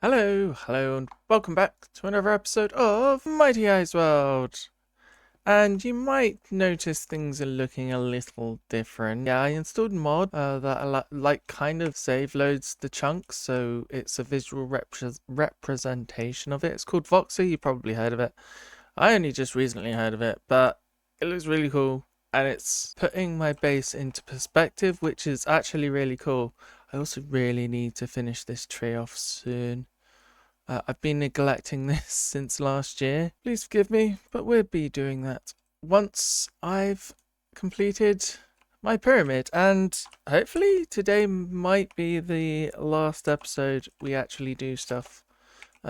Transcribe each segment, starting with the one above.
Hello, and welcome back to another episode of Mighty Eyes World. And you might notice things are looking a little different. Yeah, I installed a mod that kind of save loads the chunks, so it's a visual representation of it. It's called Voxer. You probably heard of it. I only just recently heard of it, but it looks really cool, and it's putting my base into perspective, which is actually really cool. I also really need to finish this tree off soon. I've been neglecting this since last year. Please forgive me, but we'll be doing that once I've completed my pyramid. And hopefully today might be the last episode we actually do stuff.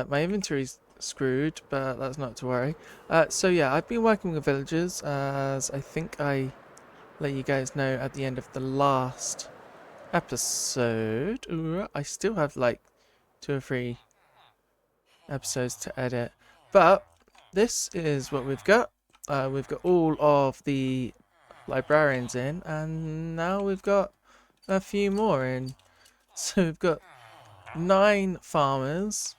My inventory's screwed, but that's not to worry. So yeah, I've been working with villagers, as I think I let you guys know at the end of the last episode. Ooh, I still have like 2 or 3 episodes to edit, but this is what we've got. We've got all of the librarians in, and now we've got a few more in. So we've got 9 farmers,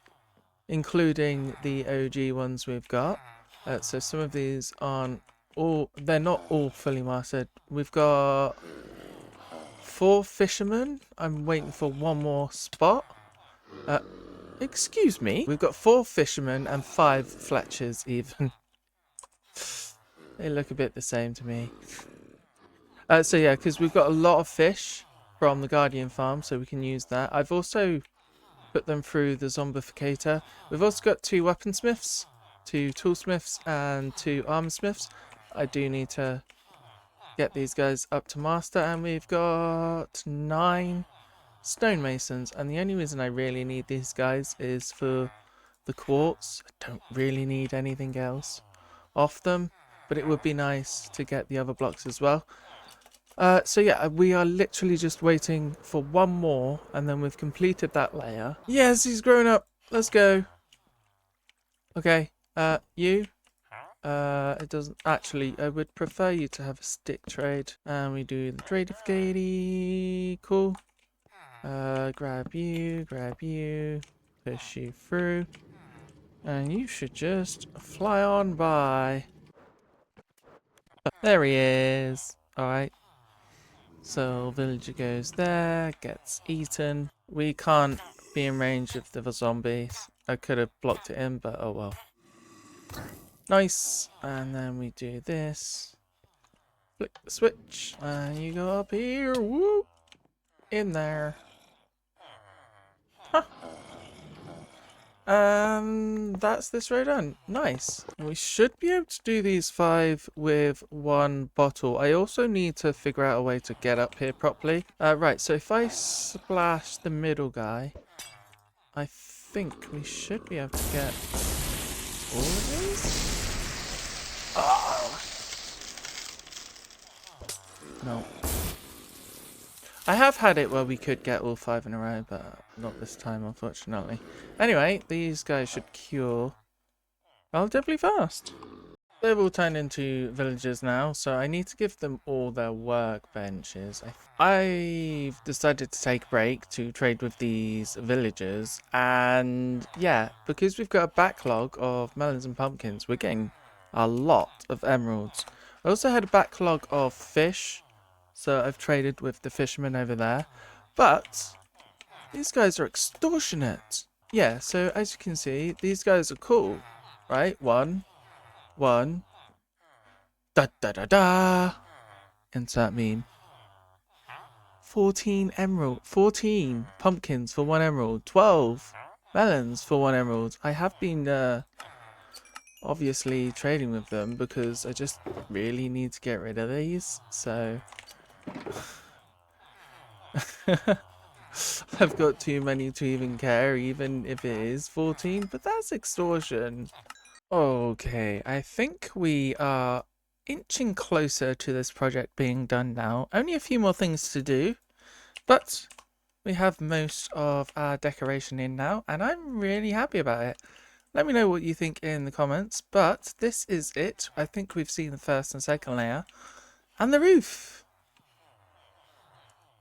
including the OG ones we've got. So some of these aren't all, they're not all fully mastered. We've got 4 fishermen. I'm waiting for one more spot. Excuse me. We've got 4 fishermen and 5 Fletchers even. They look a bit the same to me. So yeah, because we've got a lot of fish from the Guardian farm, so we can use that. I've also put them through the zombificator. We've also got 2 weaponsmiths, 2 toolsmiths, and 2 armorsmiths. I do need to get these guys up to master, and we've got 9 stonemasons. And the only reason I really need these guys is for the quartz. I don't really need anything else off them, but it would be nice to get the other blocks as well. So yeah, we are literally just waiting for one more, and then we've completed that layer. Yes, he's grown up. Let's go. Okay, you. It doesn't actually. I would prefer you to have a stick trade, and we do the trade. Cool. Grab you, push you through, and you should just fly on by. There he is. All right. So villager goes there, gets eaten. We can't be in range of the zombies. I could have blocked it in, but oh well. Nice. And then we do this. Flick the switch. And you go up here. Whoop. In there. Huh. And that's this row done. Nice. And we should be able to do these 5 with 1 bottle. I also need to figure out a way to get up here properly. Right, so if I splash the middle guy, I think we should be able to get all of these. Oh. No. I have had it where we could get all 5 in a row, but not this time, unfortunately. Anyway, these guys should cure relatively fast. They've all turned into villagers now, so I need to give them all their workbenches. I've decided to take a break to trade with these villagers, and yeah, because we've got a backlog of melons and pumpkins, we're getting a lot of emeralds. I also had a backlog of fish, so I've traded with the fishermen over there, but these guys are extortionate. Yeah, so as you can see, these guys are cool, right? One. Da da da da. Insert meme. 14 pumpkins for 1 emerald. 12 melons for 1 emerald. I have been obviously trading with them because I just really need to get rid of these. So I've got too many to even care, even if it is 14, but that's extortion. Okay, I think we are inching closer to this project being done now. Only a few more things to do, but we have most of our decoration in now, and I'm really happy about it. Let me know what you think in the comments, but this is it. I think we've seen the first and second layer. And the roof!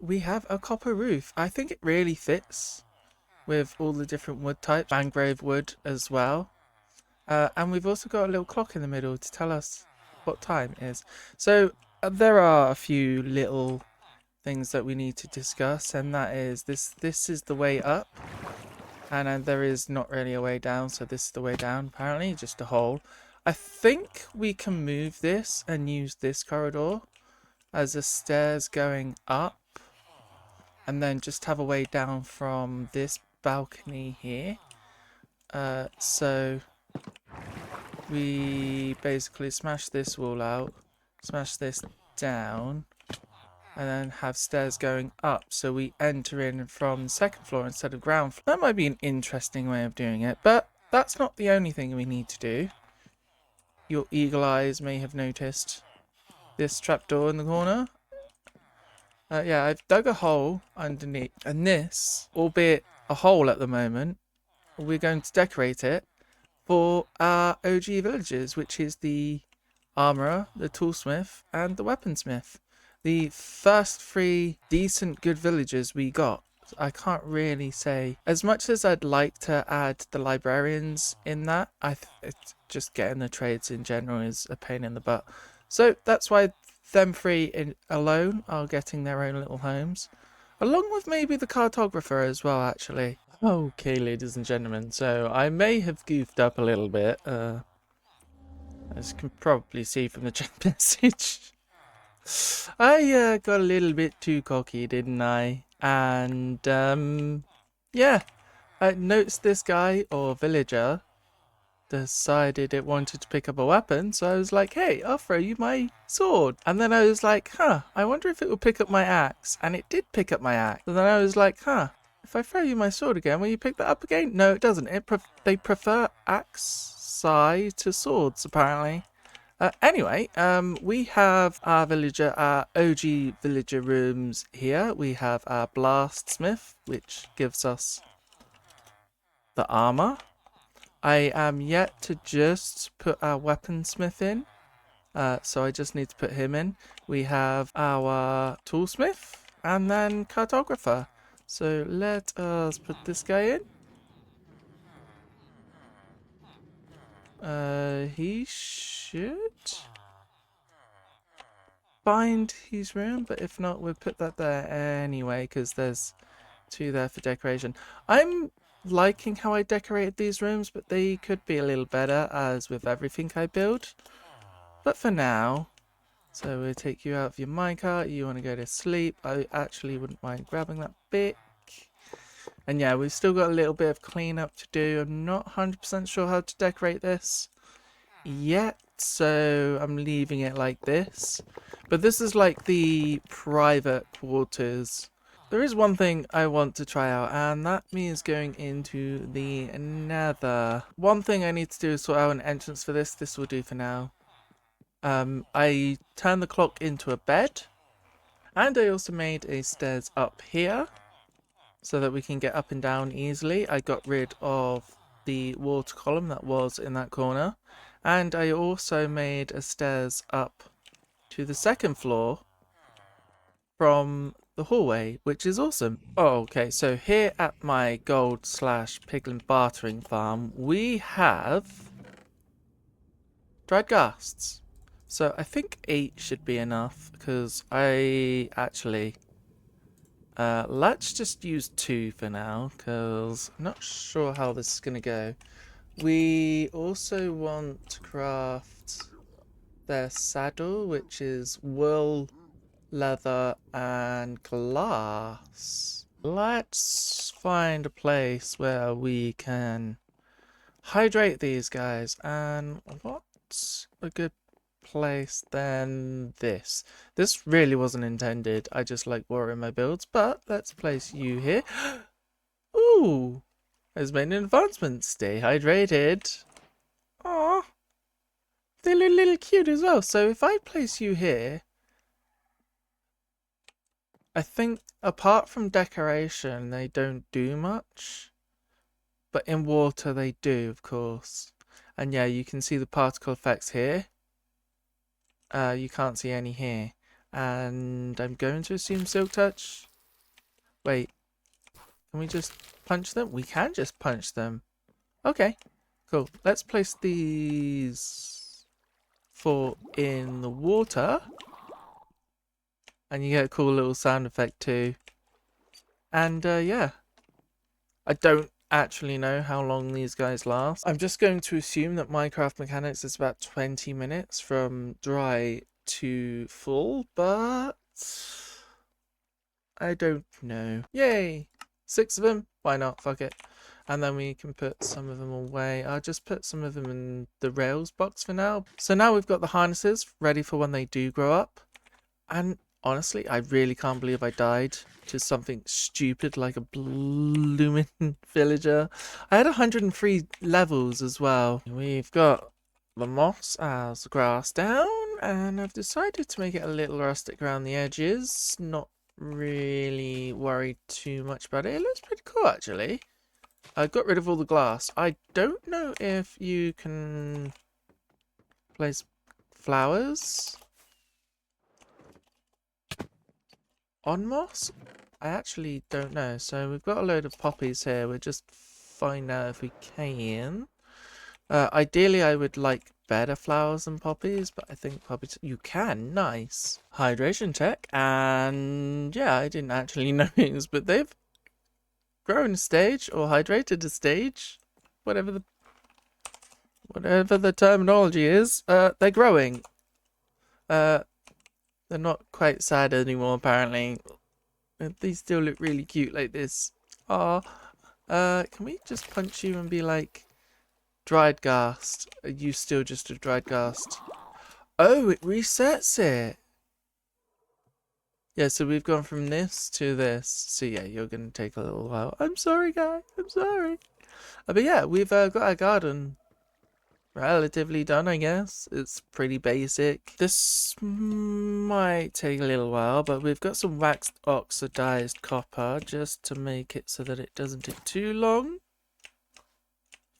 We have a copper roof. I think it really fits with all the different wood types, mangrove wood as well. And we've also got a little clock in the middle to tell us what time it is. So there are a few little things that we need to discuss, and that is this is the way up, and there is not really a way down, so this is the way down, apparently, just a hole. I think we can move this and use this corridor as a stairs going up, and then just have a way down from this balcony here. So we basically smash this wall out, smash this down, and then have stairs going up, so we enter in from the second floor instead of ground floor. That might be an interesting way of doing it, but that's not the only thing we need to do. Your eagle eyes may have noticed this trapdoor in the corner. Yeah, I've dug a hole underneath, and this, albeit a hole at the moment, we're going to decorate it for our OG villagers, which is the armourer, the toolsmith, and the weaponsmith. The first 3 decent good villagers we got. I can't really say. As much as I'd like to add the librarians in that, it's just getting the trades in general is a pain in the butt. So that's why them 3 alone are getting their own little homes. Along with maybe the cartographer as well, actually. Okay, ladies and gentlemen, so I may have goofed up a little bit, as you can probably see from the chat message. I got a little bit too cocky, didn't I? And, yeah, I noticed this guy, or villager, decided it wanted to pick up a weapon, so I was like, hey, I'll throw you my sword. And then I was like, I wonder if it will pick up my axe. And it did pick up my axe. And then I was like, if I throw you my sword again, will you pick that up again? No, it doesn't. They prefer axe side to swords, apparently. Anyway, we have our villager, our OG villager rooms here. We have our blastsmith, which gives us the armor. I am yet to just put our weaponsmith in, so I just need to put him in. We have our toolsmith and then cartographer. So let us put this guy in. He should find his room, but if not, we'll put that there anyway, because there's 2 there for decoration. I'm liking how I decorated these rooms, but they could be a little better, as with everything I build. But for now, so we'll take you out of your minecart. You want to go to sleep. I actually wouldn't mind grabbing that bit. And yeah, we've still got a little bit of cleanup to do. I'm not 100% sure how to decorate this yet, so I'm leaving it like this. But this is like the private quarters. There is one thing I want to try out, and that means going into the nether. One thing I need to do is sort out an entrance for this. This will do for now. I turned the clock into a bed, and I also made a stairs up here so that we can get up and down easily. I got rid of the water column that was in that corner, and I also made a stairs up to the second floor from the hallway, which is awesome. Oh, okay, so here at my gold / piglin bartering farm, we have dried ghasts. So I think 8 should be enough, because I actually... let's just use 2 for now, because I'm not sure how this is going to go. We also want to craft their saddle, which is wool, leather, and glass. Let's find a place where we can hydrate these guys. And what's a good place than this? This really wasn't intended. I just like watering my builds, but let's place you here. Ooh, has made an advancement. Stay hydrated. Aww, they look a little cute as well. So if I place you here, I think apart from decoration, they don't do much. But in water, they do, of course. And yeah, you can see the particle effects here. You can't see any here. And I'm going to assume Silk Touch. Wait, can we just punch them? We can just punch them. Okay, cool. Let's place these 4 in the water. And you get a cool little sound effect too. And yeah. I don't actually know how long these guys last. I'm just going to assume that Minecraft Mechanics is about 20 minutes from dry to full, but I don't know. Yay! 6 of them? Why not? Fuck it. And then we can put some of them away. I'll just put some of them in the rails box for now. So now we've got the harnesses ready for when they do grow up. And honestly, I really can't believe I died to something stupid like a blooming villager. I had 103 levels as well. We've got the moss as grass down, and I've decided to make it a little rustic around the edges. Not really worried too much about it. It looks pretty cool, actually. I got rid of all the glass. I don't know if you can place flowers on moss? I actually don't know. So we've got a load of poppies here. We'll just find out if we can. Ideally, I would like better flowers than poppies, but I think poppies... You can. Nice. Hydration check. And yeah, I didn't actually notice, but they've grown a stage or hydrated a stage. Whatever the terminology is. They're growing. They're not quite sad anymore, apparently. They still look really cute like this. Aw. Can we just punch you and be like, dried ghast? Are you still just a dried ghast? Oh, it resets it. Yeah, so we've gone from this to this. So yeah, you're going to take a little while. I'm sorry, guy. I'm sorry. But yeah, we've got our garden relatively done, I guess. It's pretty basic. This might take a little while, but we've got some waxed oxidized copper just to make it so that it doesn't take too long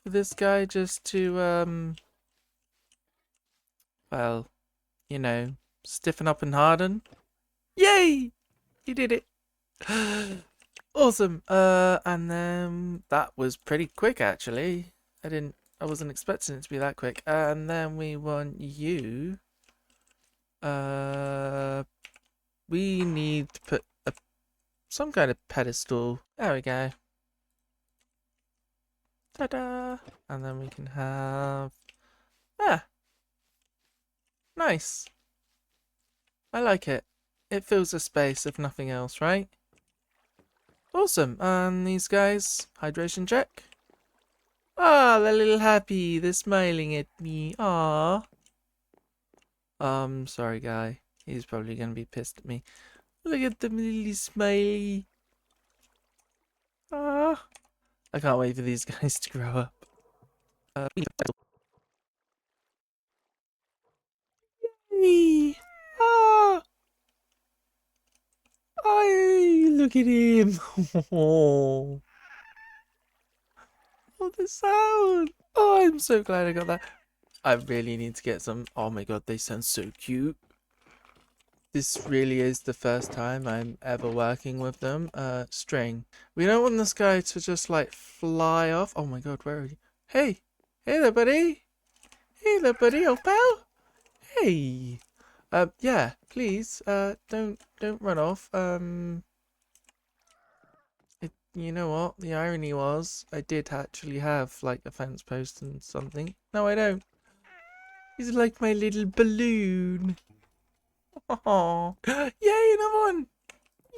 for this guy just to well, you know, stiffen up and harden. Yay! You did it. Awesome. And then that was pretty quick, actually. I wasn't expecting it to be that quick. And then we want you. We need to put some kind of pedestal. There we go. Ta-da! And then we can have... Ah! Nice. I like it. It fills a space, if nothing else, right? Awesome. And these guys, hydration check. Ah, they're a little happy. They're smiling at me. Ah. Sorry, guy. He's probably gonna be pissed at me. Look at them little smiley. Ah. I can't wait for these guys to grow up. Yay! Ah. Ay, look at him. Oh, the sound. Oh, I'm so glad I got that. I really need to get some. Oh my god, they sound so cute. This really is the first time I'm ever working with them. String. We don't want this guy to just like fly off. Oh my god, where are you? Hey! Hey there, buddy! Hey there, buddy, old pal! Hey! Yeah, please, don't run off. You know what? The irony was, I did actually have, like, a fence post and something. No, I don't. He's like my little balloon. Oh, yay, another one!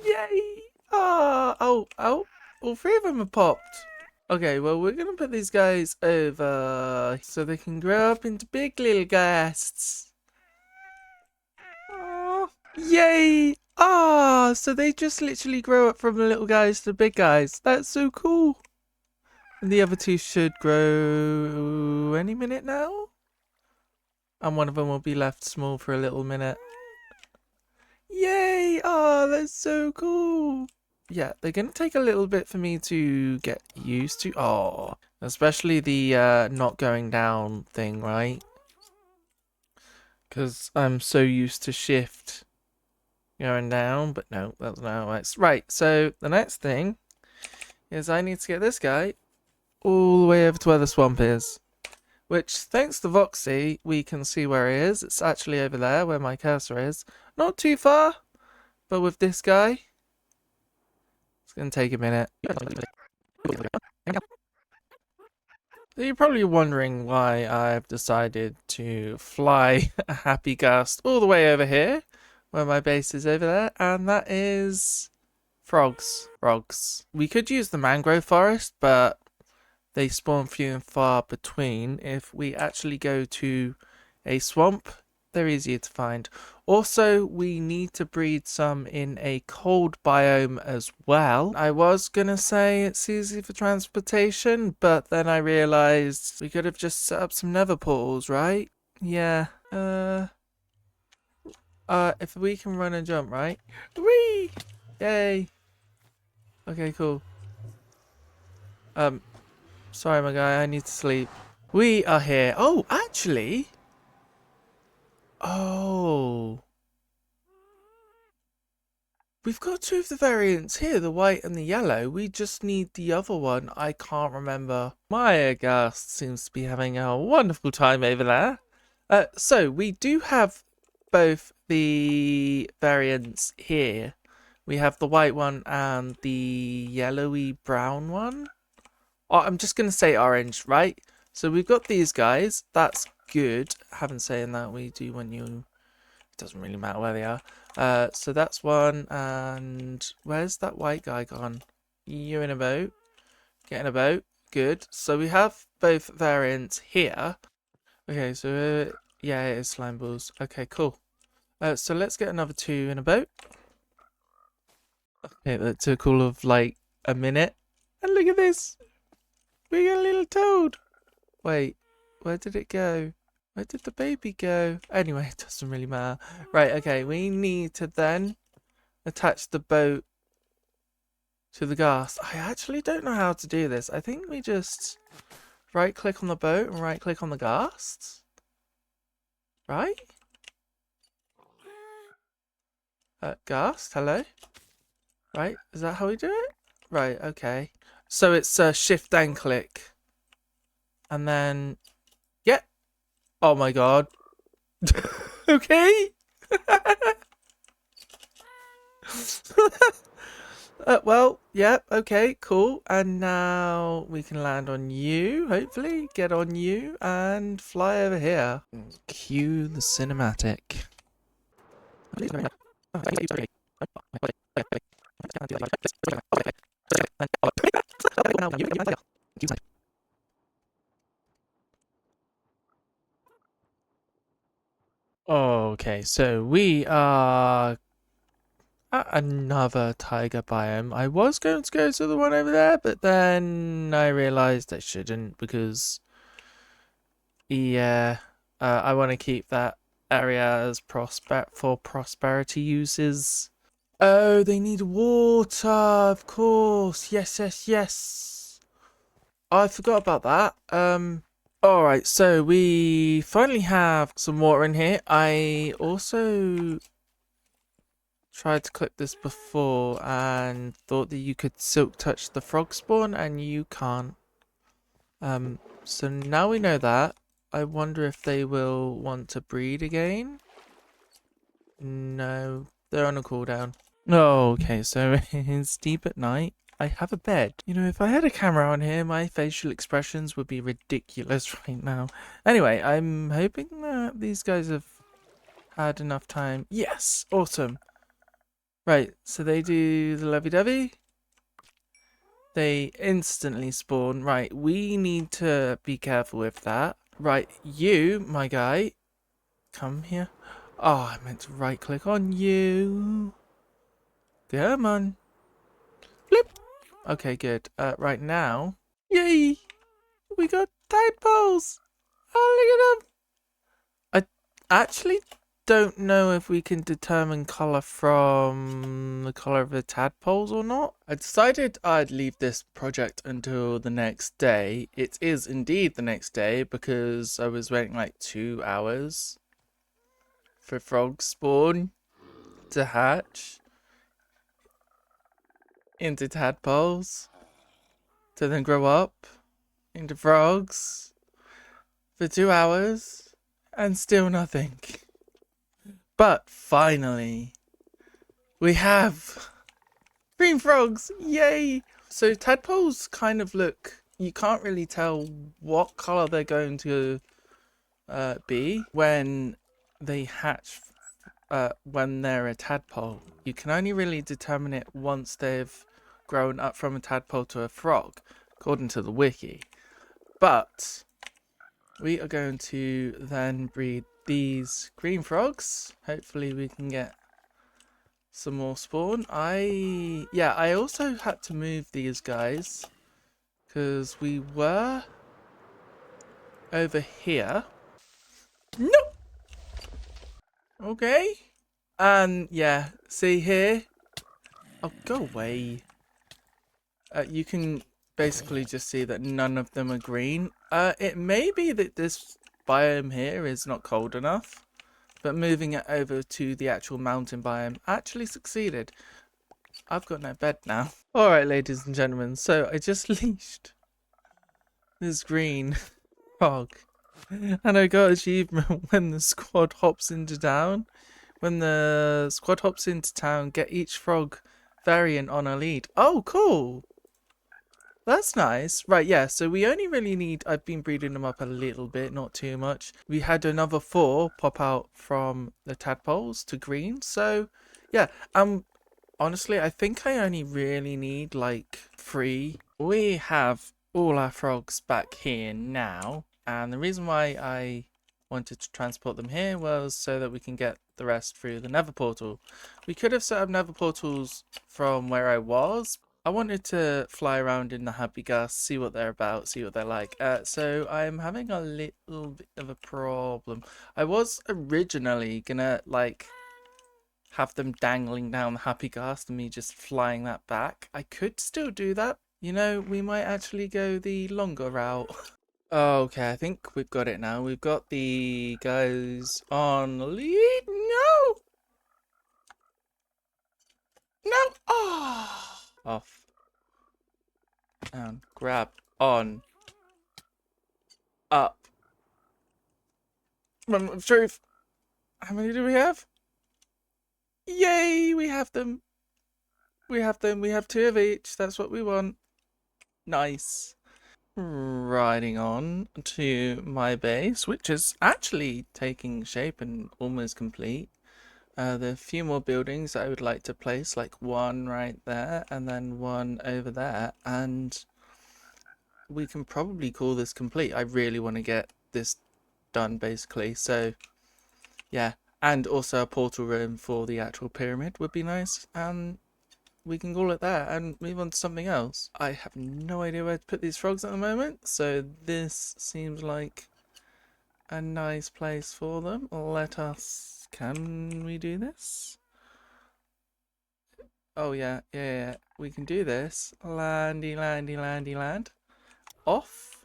Yay! Oh, all 3 of them have popped. Okay, well, we're gonna put these guys over so they can grow up into big little ghasts. Oh, yay! Ah, so they just literally grow up from the little guys to the big guys. That's so cool. And the other 2 should grow any minute now. And one of them will be left small for a little minute. Yay! Oh, that's so cool. Yeah, they're going to take a little bit for me to get used to. Oh, especially the not going down thing, right? Because I'm so used to shift going down, but no, that's not how it works. Right, so the next thing is I need to get this guy all the way over to where the swamp is. Which, thanks to Voxy, we can see where he is. It's actually over there where my cursor is. Not too far, but with this guy, it's going to take a minute. So you're probably wondering why I've decided to fly a happy gust all the way over here, where my base is over there, and that is frogs. Frogs. We could use the mangrove forest, but they spawn few and far between. If we actually go to a swamp, they're easier to find. Also, we need to breed some in a cold biome as well. I was gonna say it's easy for transportation, but then I realized we could have just set up some nether portals, right? Yeah. If we can run and jump, right? Whee! Yay! Okay, cool. Sorry, my guy, I need to sleep. We are here. Oh, actually. Oh. We've got two of the variants here, the white and the yellow. We just need the other one. I can't remember. My Ghast seems to be having a wonderful time over there. So we do have both the variants here. We have the white one and the yellowy brown one. Oh, I'm just going to say orange, right? So we've got these guys. That's good. Having saying that, we do want you. It doesn't really matter where they are. So that's one. And where's that white guy gone? You in a boat? Get in a boat. Good. So we have both variants here. Okay, so yeah, it is slime balls. Okay, cool. So let's get another two in a boat. Okay, that took all of like a minute. And look at this. We got a little toad. Wait, where did it go? Where did the baby go? Anyway, it doesn't really matter. Right, okay, we need to then attach the boat to the gas. I actually don't know how to do this. I think we just right click on the boat and right click on the gas. Right? Gas, hello? Right, is that how we do it? Right, okay. So it's shift and click. And then, yeah. Oh my god. Okay. Well, yeah, okay, cool. And now we can land on you, hopefully. Get on you and fly over here. Cue the cinematic. Okay, so we are at another tiger biome. I was going to go to the one over there, but then I realized I shouldn't because, yeah, I want to keep that area as for prosperity uses. Oh, they need water, of course. Yes, yes, yes. I forgot about that. Alright, so we finally have some water in here. I also tried to click this before and thought that you could silk touch the frog spawn and you can't. So now we know that. I wonder if they will want to breed again. No, they're on a cooldown. Oh, okay, so it's deep at night. I have a bed. You know, if I had a camera on here, my facial expressions would be ridiculous right now. Anyway, I'm hoping that these guys have had enough time. Yes, awesome. Right, so they do the lovey-dovey. They instantly spawn. Right, we need to be careful with that. Right, you, my guy, come here. Oh, I meant to right-click on you. Come on. Flip. Okay, good. Right now. Yay! We got tadpoles! Oh, look at them! I actually don't know if we can determine colour from the colour of the tadpoles or not. I decided I'd leave this project until the next day. It is indeed the next day because I was waiting like 2 hours for frog spawn to hatch into tadpoles. to then grow up into frogs for 2 hours and still nothing. But finally, we have green frogs! Yay! So tadpoles kind of look, you can't really tell what colour they're going to be when they hatch, when they're a tadpole. You can only really determine it once they've grown up from a tadpole to a frog, according to the wiki. But we are going to then breed these green frogs. Hopefully we can get some more spawn. I also had to move these guys because we were over here. No. Okay. And yeah, see here. Oh, go away. You can basically just see that none of them are green. It may be that this biome here is not cold enough, but moving it over to the actual mountain biome actually succeeded. I've got no bed now. Alright, ladies and gentlemen, so I just leashed this green frog. And I got achievement when the squad hops into town. When the squad hops into town, get each frog variant on a lead. Oh, cool! That's nice. Right, yeah, so we only really need... I've been breeding them up a little bit, not too much. We had another 4 pop out from the tadpoles to green. So, yeah, honestly, I think I only really need, like, 3. We have all our frogs back here now. And the reason why I wanted to transport them here was so that we can get the rest through the nether portal. We could have set up nether portals from where I was. I wanted to fly around in the happy gas, see what they're about, see what they're like. So I'm having a little bit of a problem. I was originally gonna like have them dangling down the happy gas and me just flying that back. I could still do that. You know, we might actually go the longer route. Okay, I think we've got it now. We've got the guys on the lead. No! No! Oh! Off. Down. Grab. On. Up. Moment of truth. How many do we have? Yay! We have them. We have them. We have 2 of each. That's what we want. Nice. Riding on to my base, which is actually taking shape and almost complete. There are a few more buildings I would like to place, like one right there and then one over there, and we can probably call this complete. I really want to get this done basically, so yeah. And also a portal room for the actual pyramid would be nice, and we can call it there and move on to something else. I have no idea where to put these frogs at the moment, so this seems like a nice place for them. Let us... Can we do this? Oh yeah. We can do this. Landy, landy, landy, land. Off.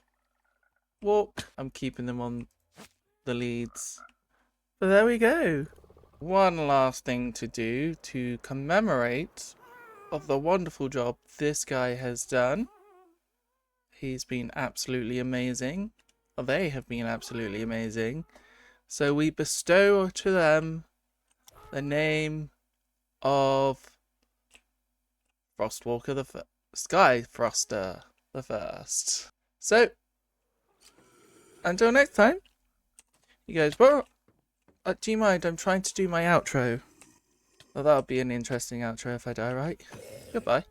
Walk. I'm keeping them on the leads. But there we go. One last thing to do to commemorate of the wonderful job this guy has done. He's been absolutely amazing. They have been absolutely amazing. So we bestow to them the name of Frostwalker Sky Froster the First. So, until next time, you guys, well, do you mind? I'm trying to do my outro. Well, that would be an interesting outro if I die right. Goodbye.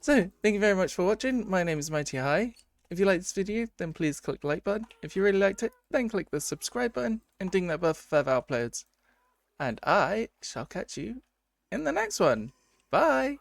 So, thank you very much for watching. My name is Mighty High. If you liked this video, then please click the like button. If you really liked it, then click the subscribe button and ding that bell for further uploads. And I shall catch you in the next one. Bye!